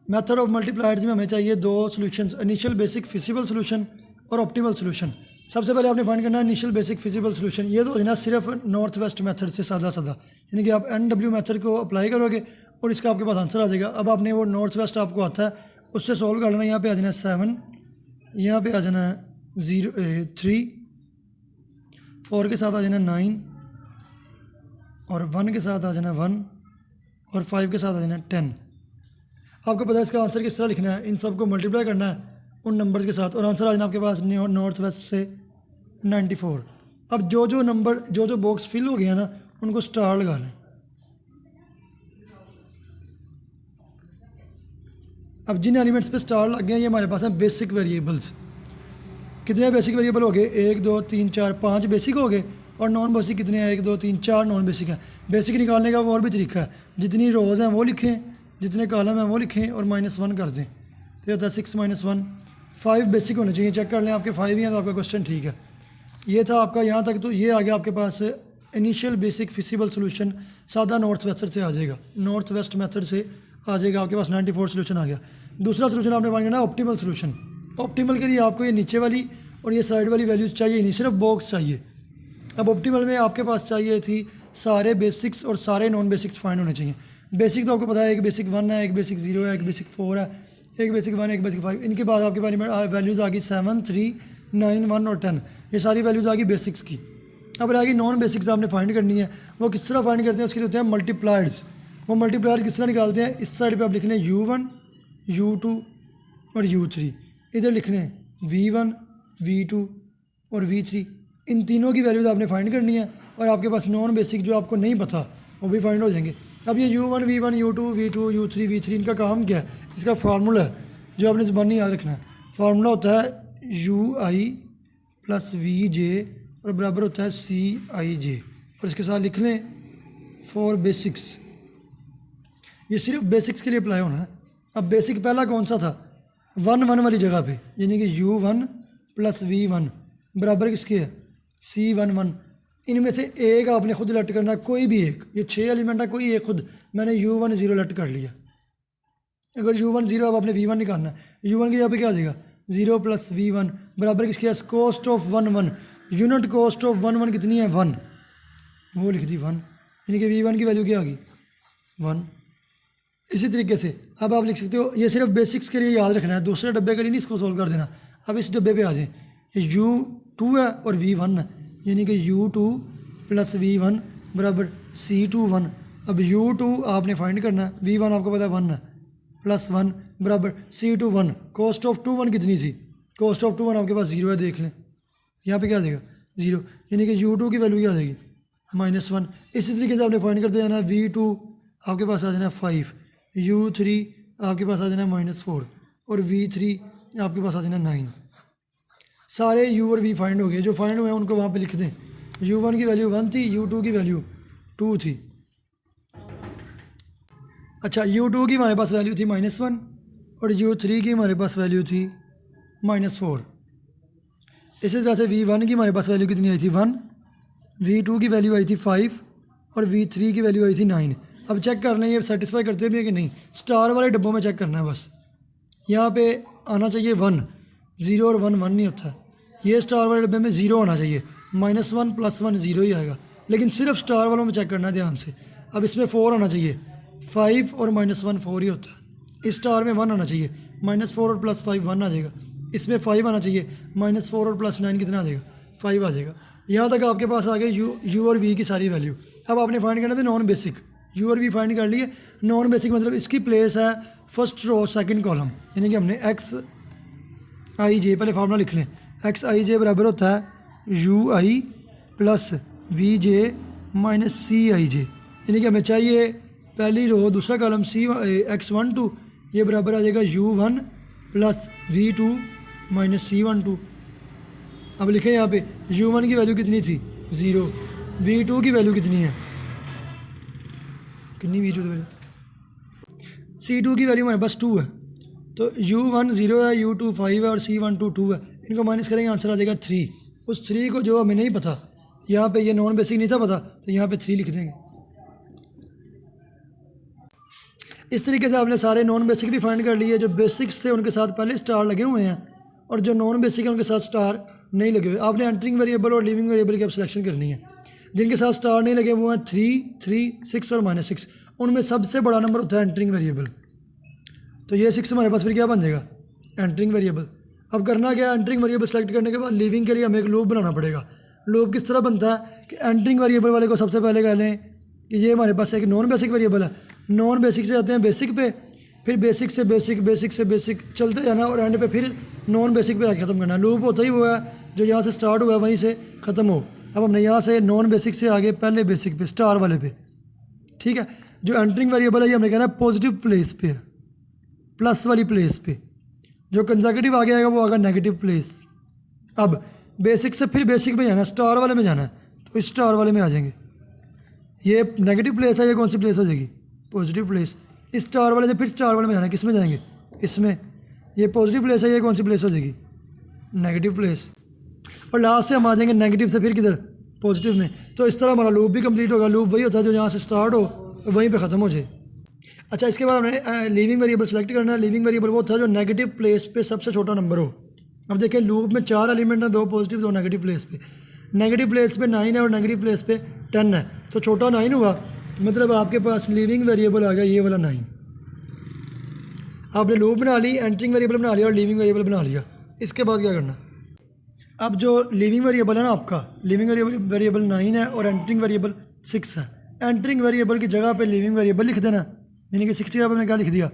Method of multipliers में हमें चाहिए दो solutions, initial basic feasible solution और ऑप्टिमल सॉल्यूशन। सबसे पहले आपने फाइंड करना है इनिशियल बेसिक फिजिबल सॉल्यूशन। ये तो है ना सिर्फ नॉर्थ वेस्ट मेथड से सादा सादा, यानी कि आप NW मेथड को अप्लाई करोगे और इसका आपके पास आंसर आ जाएगा। अब आपने वो नॉर्थ वेस्ट आपको आता है उससे सॉल्व कर लेना। यहाँ पे आ जाना है 7, यहाँ पे आ जाना है 3, 4 के साथ आ जाना 9 और 1 के साथ आ जाना 1 और 5 के साथ आ जाना 10। आपको पता है इसका आंसर किस तरह लिखना है, इन सबको मल्टीप्लाई करना है उन नंबर्स के साथ और आंसर आ जाना आपके पास नॉर्थ वेस्ट से 94। अब जो नंबर जो बॉक्स फिल हो गया ना उनको स्टार लगा लें। अब जिन एलिमेंट्स पे स्टार लग गए ये हमारे पास हैं बेसिक वेरिएबल्स। कितने बेसिक वेरिएबल हो गए? 1 2 3 4 5 बेसिक हो गए और नॉन बेसिक कितने हैं? 1 2 3 4 नॉन बेसिक हैं। बेसिक निकालने का और भी तरीका है, जितनी रोज़ हैं वो लिखें, जितने कॉलम हैं वो लिखें और -1 कर दें तो होता है 6 - 1। 5 बेसिक होने चाहिए, चेक कर लें आपके 5 ही हैं तो आपका क्वेश्चन ठीक है। ये था आपका यहाँ तक, तो ये आ गया आपके पास इनिशियल बेसिक फिजिबल सोल्यूशन। सादा नॉर्थ वेस्ट से आ जाएगा, नॉर्थ वेस्ट मेथड से आ जाएगा आपके पास 94 सोल्यूशन आ गया। दूसरा सोल्यूशन आपने फाइंड करना है ऑप्टिमल सोल्यूशन। ऑप्टिमल के लिए आपको ये नीचे वाली और ये साइड वाली वैल्यूज चाहिए नहीं, सिर्फ बॉक्स चाहिए। अब ऑप्टिमल में आपके पास चाहिए थी सारे बेसिक्स और सारे नॉन बेसिक्स फाइंड होने चाहिए। बेसिक तो आपको पता है, एक बेसिक 1 है, एक बेसिक 0 है, एक बेसिक 4 है, एक बेसिक 1, एक बेसिक 5। इनके बाद आपके पास वैल्यूज़ आ गई 7 3 9 1 और 10। ये सारी वैल्यूज़ आ गई बेसिक्स की। अब रहेगी नॉन बेसिक्स आपने फाइंड करनी है। वो किस तरह फाइंड करते हैं? उसके लिए होते हैं मल्टीप्लायर्स। वो मल्टीप्लायर्स किस तरह निकालते हैं? इस साइड पे आप लिख लें U1 U2 और U3, इधर लिख लें V1 V2 और V3। इन तीनों की वैल्यूज़ आपने फाइंड करनी है और आपके पास नॉन बेसिक जो आपको नहीं पता वो भी फाइंड हो जाएंगे। अब ये U1 V1 U2 V2 U3 V3 इनका काम क्या है? इसका फार्मूला है जो आपने ज़बानी याद रखना है। फार्मूला होता है UI + VJ और बराबर होता है CIJ और इसके साथ लिख लें फॉर बेसिक्स। ये सिर्फ बेसिक्स के लिए अप्लाई होना है। अब बेसिक पहला कौन सा था? 1 1 वाली जगह पे, यानी कि U1 + V1 बराबर किसके है? C1 1। इनमें से एक आपने खुद लेट करना है, कोई भी एक। ये 6 एलिमेंट है, कोई एक खुद। मैंने U1 0 लेट कर लिया। अगर U1 0 अब आपने V1 निकालना है, U1 की जगह पे क्या आ जाएगा? 0 + V1 बराबर किसके है? Cost of 1 1। Unit cost of 1 1 कितनी है? 1, वो लिख दी 1, यानी कि V1 की वैल्यू क्या आ गई? 1। इसी तरीके से अब आप लिख सकते हो, ये सिर्फ बेसिक्स के लिए याद रखना है, दूसरे डब्बे के लिए नहीं इसको सोल्व कर देना। अब इस डब्बे पे आ जाए, ये U2 है और V1 है, यानी कि U2 + V1 बराबर C2 1। अब U2 आपने फाइंड करना है, V1 आपको पता है 1 है, +1 बराबर C2 1। कॉस्ट ऑफ 2 1 कितनी थी? कॉस्ट ऑफ 2 1 आपके पास 0 है, देख लें यहाँ पे क्या आ जाएगा? 0, यानी कि U2 की वैल्यू क्या आ जाएगी? -1। इसी तरीके से आपने फाइंड करते जाना। V2 आपके पास आ जाना 5, U3 आपके पास आ जाना -4 और V3 आपके पास आ जाना 9। सारे U और V फाइंड हो गए। जो फाइंड हुए हैं उनको वहाँ पे लिख दें। U1 की वैल्यू 1 थी, U2 की वैल्यू 2 थी। अच्छा, U2 की हमारे पास वैल्यू थी -1 और U3 की हमारे पास वैल्यू थी -4। इसी तरह से V1 की हमारे पास वैल्यू कितनी आई थी? 1। V2 की वैल्यू आई थी 5 और V3 की वैल्यू आई थी 9। अब चेक करना है ये सेटिस्फाई करते भी है कि नहीं। स्टार वाले डब्बों में चेक करना है बस। यहाँ पे आना चाहिए 1, 0 और 1 1 नहीं होता। ये स्टार वाले डब्बे में 0 होना चाहिए, -1 + 1 0 ही आएगा। लेकिन सिर्फ स्टार वालों में चेक करना है ध्यान से। अब इसमें 4 आना चाहिए, 5 और -1 4 ही होता है। इस स्टार में 1 आना चाहिए, -4 और +5 1 आ जाएगा। इसमें 5 आना चाहिए, -4 और +9 कितना आ जाएगा? 5 आ जाएगा। यहाँ तक आपके पास आ गए U और V की सारी वैल्यू। अब आपने फाइंड करना था नॉन बेसिक। U और V फाइंड कर लिए। नॉन बेसिक मतलब इसकी प्लेस है फर्स्ट रो सेकंड कॉलम, यानी कि हमने XIJ पहले फार्मूला लिख लें। XIJ बराबर होता है UI + VJ - CIJ, यानी कि हमें चाहिए पहली रो दूसरा कॉलम X12, ये बराबर आ जाएगा U1 + V2 - C12। अब लिखें यहाँ पे U1 की वैल्यू कितनी थी? 0। V2 की वैल्यू कितनी है? कितनी V2 की वैल्यू? C2 की वैल्यू हमारे पास 2 है। तो U1 0 है, U2 5 है और C12 2 है। इनको माइनस करेंगे, आंसर आ जाएगा 3। उस 3 को जो हमें नहीं पता, यहाँ पे ये नॉन बेसिक नहीं था पता, तो यहाँ पे 3 लिख देंगे। इस तरीके से आपने सारे नॉन बेसिक भी फाइंड कर लिए। जो बेसिक्स थे उनके साथ पहले स्टार लगे हुए हैं और जो नॉन बेसिक है उनके साथ स्टार नहीं लगे हुए। आपने एंटरिंग वेरिएबल और लीविंग वेरिएबल की अब सिलेक्शन करनी है। जिनके साथ स्टार नहीं लगे वो हैं 3, 3, 6 और -6। उनमें सबसे बड़ा नंबर होता है एंटरिंग वेरिएबल। तो ये 6 हमारे पास फिर क्या बन जाएगा, एंटरिंग वेरिएबल। अब करना क्या, एंटरिंग वेरिएबल सेलेक्ट करने के बाद लीविंग के लिए हमें एक लूप बनाना पड़ेगा। लूप किस तरह बनता है कि एंटरिंग वेरिएबल वाले को सबसे पहले कह लें कि ये हमारे पास एक नॉन बेसिक वेरिएबल है। नॉन बेसिक से जाते हैं बेसिक पे, फिर बेसिक से बेसिक, बेसिक से बेसिक चलते जाना और एंड पे फिर नॉन बेसिक पे आके ख़त्म करना। लूप होता ही वो है जो यहाँ से स्टार्ट हुआ है वहीं से ख़त्म हो। अब हमने यहाँ से नॉन बेसिक से आगे पहले बेसिक पे स्टार वाले पे, ठीक है। जो एंटरिंग वेरिएबल है ये हमने कहना है पॉजिटिव प्लेस पे, प्लस वाली प्लेस पे। जो कंसेक्यूटिव आगे आएगा वो आएगा नेगेटिव प्लेस। अब बेसिक से फिर बेसिक में जाना है, स्टार वाले में जाना है, तो इस स्टार वाले में आ जाएंगे। ये नेगेटिव प्लेस है, ये कौन सी प्लेस हो जाएगी, पॉजिटिव प्लेस। इस स्टार वाले से फिर स्टार वाले में जाना है, किस में जाएंगे, इसमें। ये पॉजिटिव प्लेस है, ये कौन सी प्लेस हो जाएगी, नेगेटिव प्लेस। और लास्ट से हम आ जाएंगे नेगेटिव से फिर किधर, पॉजिटिव में। तो इस तरह हमारा लूप भी कंप्लीट होगा। लूप वही होता है जो यहाँ से स्टार्ट हो वहीं पे ख़त्म हो जाए। अच्छा, इसके बाद हमने लीविंग वेरिएबल सेलेक्ट करना है। लीविंग वेरिएबल वो था जो नेगेटिव प्लेस पे सबसे छोटा नंबर हो। अब देखिए लूप में 4 एलिमेंट हैं, 2 पॉजिटिव 2 नेगेटिव प्लेस पे। नेगेटिव प्लेस पे 9 है और नेगेटिव प्लेस पे 10 है, तो छोटा 9 हुआ, मतलब आपके पास लीविंग वेरिएबल आ गया ये वाला 9। आपने लूप बना ली, एंटरिंग वेरिएबल बना लिया और लीविंग वेरिएबल बना लिया। इसके बाद क्या करना, अब जो लीविंग वेरिएबल है ना आपका, लीविंग वेरिएबल 9 है और एंटरिंग वेरिएबल 6 है। एंटरिंग वेरिएबल की जगह पे लीविंग वेरिएबल लिख देना, यानी कि 6 की जगह पे मैंने क्या लिख दिया,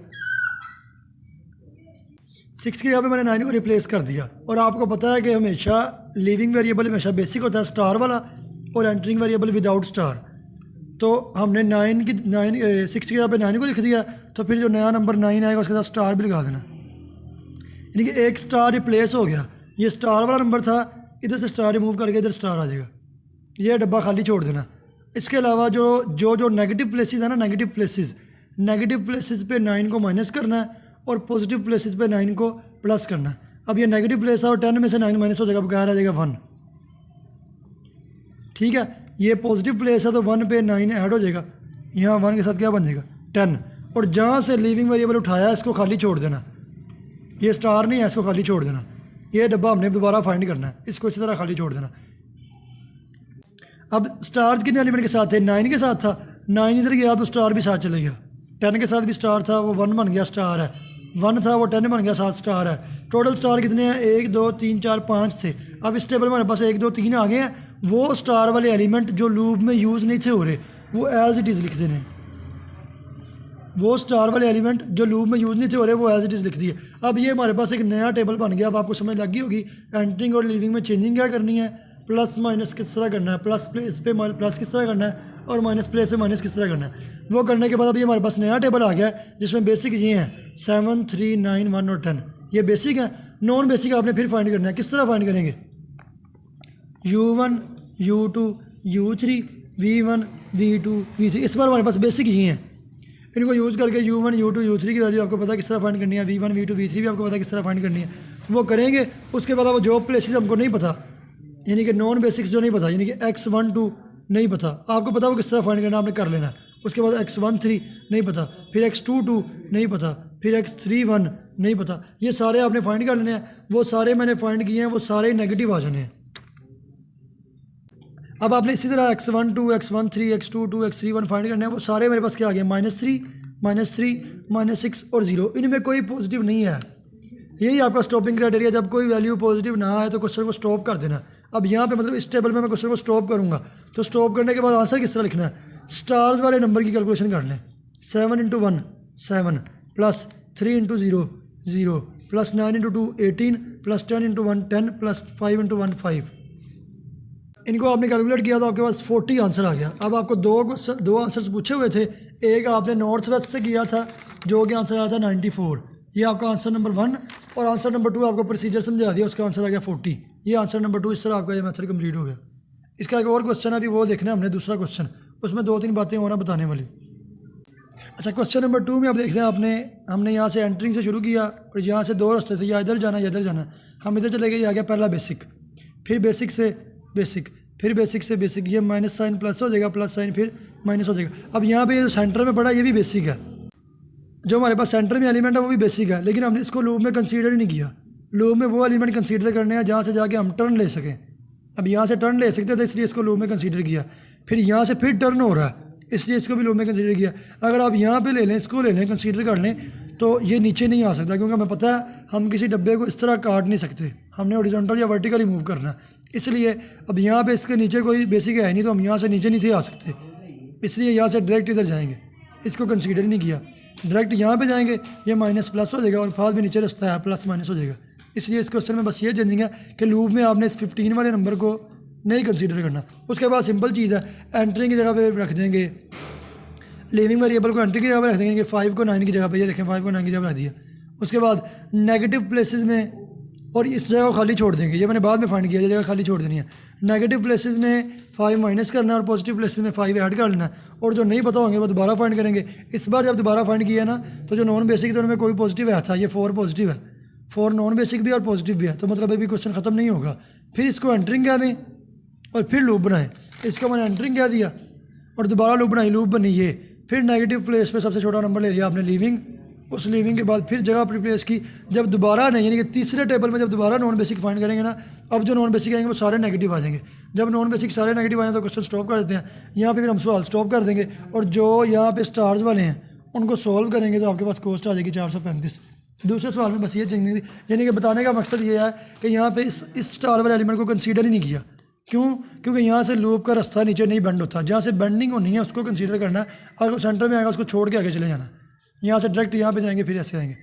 6 की जगह पे मैंने 9 को रिप्लेस कर दिया। और आपको पता है कि हमेशा लीविंग वेरिएबल हमेशा बेसिक होता है स्टार वाला और एंटरिंग वेरिएबल विदाउट स्टार। तो हमने 6 की जगह पे 9 को लिख दिया, तो फिर जो नया नंबर 9 आएगा उसके साथ स्टार भी लगा देना, यानी कि एक स्टार रिप्लेस हो गया। ये स्टार वाला नंबर था, इधर से स्टार रिमूव करके इधर स्टार आ जाएगा, ये डब्बा खाली छोड़ देना। इसके अलावा जो नेगेटिव प्लेसेस है ना, नेगेटिव प्लेसेस पे 9 को माइनस करना है और पॉजिटिव प्लेसेस पे 9 को प्लस करना है। अब ये नेगेटिव प्लेस है और 10 में से 9 माइनस हो जाएगा, बकाया रह जाएगा 1, ठीक है। ये पॉजिटिव प्लेस है तो 1 पे 9 ऐड हो जाएगा, यहाँ 1 के साथ क्या बन जाएगा 10। और जहाँ से लीविंग वेरिएबल उठाया है इसको खाली छोड़ देना, ये स्टार नहीं है, इसको खाली छोड़ देना। ये डब्बा हमने दोबारा फाइंड करना है, इसको इसी तरह खाली छोड़ देना। अब स्टार कितने एलिमेंट के साथ थे, 9 के साथ था। 9 इधर गया तो स्टार भी साथ चले गया। 10 के साथ भी स्टार था, वो 1 बन गया, स्टार है। 1 था वो 10 बन गया, 7 स्टार है। टोटल स्टार कितने हैं, 1 2 3 4 5 थे। अब इस टेबल में हमारे पास 1 2 3 आ गए हैं। वो स्टार वाले एलिमेंट जो लूप में यूज़ नहीं थे हो रहे वो एज इट इज़ लिख देने। वो स्टार वाले एलिमेंट जो लूप में यूज़ नहीं थे हो रहे वो एज इट इज़ लिख दिए। अब ये हमारे पास एक नया टेबल बन गया। अब आपको समझ लगी होगी एंटरिंग और लीविंग में चेंजिंग क्या करनी है, प्लस माइनस किस तरह करना है, प्लस प्लेस पे प्लस किस तरह करना है और माइनस प्लेस पे माइनस किस तरह करना है। वो करने के बाद अब ये हमारे पास नया टेबल आ गया है जिसमें बेसिक ये हैं 7 3 9 1 और 10, ये बेसिक है। नॉन बेसिक आपने फिर फाइंड करना है। किस तरह फाइंड करेंगे, U1 U2 U3 V1 V2 V3। इस बार हमारे पास बेसिक ही हैं, इनको यूज़ करके U1 U2 U3 की वैल्यू आपको पता किस तरह फाइंड करनी है, V1 V2 V3 भी आपको पता किस तरह फाइंड करनी है, वो करेंगे। उसके बाद वो जो प्लेसेस हमको नहीं पता, यानी कि नॉन बेसिक्स जो नहीं पता, यानी कि X1 2 नहीं पता, आपको पता वो किस तरह फाइंड करना आपने कर लेना। उसके बाद X1 3 नहीं पता, फिर X2 2 नहीं पता, फिर X3 1 नहीं पता, ये सारे आपने फाइंड कर लेने हैं। वो सारे मैंने फाइंड किए हैं, वो सारे नेगेटिव आ जाने हैं। अब आपने इसी तरह X1 2 X1 3 X2 2 X3 1 find करने हैं। वो सारे मेरे पास क्या आ गए, -3 -6 और 0। इनमें कोई पॉजिटिव नहीं है। यही आपका स्टॉपिंग क्राइटेरिया, जब कोई वैल्यू पॉजिटिव ना आए तो क्वेश्चन को स्टॉप कर देना। अब यहाँ पे मतलब इस टेबल में मैं क्वेश्चन को स्टॉप करूँगा, तो स्टॉप करने के बाद आंसर किस तरह लिखना है, स्टार्स वाले नंबर की कैलकुलेशन कर लें। 7 × 1 7 प्लस 3 × 0 0 प्लस 9 × 2 18 प्लस 10 × 1 10 प्लस 5 × 1 5। इनको आपने कैलकुलेट किया तो आपके पास 40 आंसर आ गया। अब आपको दो आंसर्स पूछे हुए थे, एक आपने नॉर्थ वेस्ट से किया था जो कि आंसर आया था 94, ये आपका आंसर नंबर 1। और आंसर नंबर 2 आपको प्रोसीजर समझा दिया, उसका आंसर आ गया 40। ये आंसर नंबर 2, इस तरह आपका ये मेथड कंप्लीट हो गया। इसका एक और क्वेश्चन है, अभी वो देखना है हमने, दूसरा क्वेश्चन, उसमें 2-3 बातें होना बताने वाली। अच्छा, क्वेश्चन नंबर 2 में आप देख रहे हैं हमने यहाँ से एंटरिंग से शुरू किया और यहाँ से 2 रास्ते थे, या इधर जाना या इधर जाना। हम इधर चले गए, ये आ गया पहला बेसिक, फिर बेसिक से बेसिक, फिर बेसिक से बेसिक, ये माइनस साइन प्लस हो जाएगा, प्लस साइन फिर माइनस हो जाएगा। अब यहाँ पे सेंटर में पड़ा ये भी बेसिक है, जो हमारे पास सेंटर में एलिमेंट है वो भी बेसिक है, लेकिन हमने इसको लूप में कंसीडर ही नहीं किया। लूप में वो एलिमेंट कंसीडर करने हैं जहाँ से जाके हम टर्न ले सकें। अब यहाँ से टर्न ले सकते थे इसलिए इसको लूप में कंसीडर किया, फिर यहाँ से फिर टर्न हो रहा है इसलिए इसको भी लूप में कंसीडर किया। अगर आप यहाँ पे ले लें, इसको ले लें, कंसीडर कर लें, तो ये नीचे नहीं आ सकता, क्योंकि हमें पता है हम किसी डब्बे को इस तरह काट नहीं सकते, हमने हॉरिजॉन्टल या वर्टिकली मूव करना है। इसलिए अब यहाँ पे इसके नीचे कोई बेसिक है नहीं, तो हम यहाँ से नीचे नहीं थे आ सकते, इसलिए यहाँ से डायरेक्ट इधर जाएंगे, इसको कंसीडर नहीं किया। डायरेक्ट यहाँ पे जाएंगे, ये माइनस प्लस हो जाएगा और फाद भी नीचे रास्ता है, प्लस माइनस हो जाएगा। इसलिए इस क्वेश्चन में बस ये चेंजिंग है कि लूप में आपने इस 15 वाले नंबर को नहीं कंसीडर करना। उसके बाद सिंपल चीज़ है, एंट्री की जगह पे रख देंगे, लिविंग वेरिएबल को एंट्री की जगह पे रख देंगे, 5 को 9 की जगह पे, ये देखें 5 को 9 की जगह पे रख दिया। उसके बाद नेगेटिव प्लेसेस में और इस जगह को खाली छोड़ देंगे, ये मैंने बाद में फाइंड किया, ये जगह खाली छोड़ देनी है। नेगेटिव प्लेसेस में 5 माइनस करना है और पॉजिटिव प्लेसेस में 5 ऐड कर लेना है, और जो नहीं पता होंगे वो दोबारा फाइंड करेंगे। इस बार जब दोबारा फाइंड किया ना, तो जो नॉन बेसिक तो उनमें कोई पॉजिटिव आया था, ये 4 पॉजिटिव है, 4 नॉन बेसिक भी और पॉजिटिव भी है, तो मतलब अभी क्वेश्चन ख़त्म नहीं होगा। फिर इसको एंट्रिंग कह दें और फिर लूप बनाएं, इसको मैंने एंट्रिंग कह दिया और दोबारा लूप बनाई, लूप बनी ये। फिर नेगेटिव प्लेस पे सबसे छोटा नंबर ले लिया आपने लिविंग, उस लिविंग के बाद फिर जगह अपनी प्लेस की। जब दोबारा नहीं, यानी कि तीसरे टेबल में जब दोबारा नॉन बेसिक फाइंड करेंगे ना, अब जो नॉन बेसिक आएंगे वो सारे नेगेटिव आ जाएंगे। जब नॉन बेसिक सारे नेगेटिव आएंगे तो क्वेश्चन स्टॉप कर देते हैं, यहाँ पे फिर हम सवाल स्टॉप कर देंगे और जो यहाँ पे स्टार्स वाले हैं उनको सॉल्व करेंगे तो आपके पास कॉस्ट आ जाएगी 435। दूसरे सवाल में बस ये चेंज, यानी कि बताने का मकसद ये है कि यहाँ पे इस स्टार वाले एलिमेंट को कंसीडर ही नहीं किया। क्यों? क्योंकि यहाँ से लूप का रास्ता नीचे नहीं बेंड होता, जहाँ से बेंडिंग होनी है उसको कंसीडर करना है, अगर वो सेंटर में आएगा उसको छोड़ के आगे चले जाना। यहाँ से डायरेक्ट यहाँ पे जाएंगे फिर ऐसे आएंगे।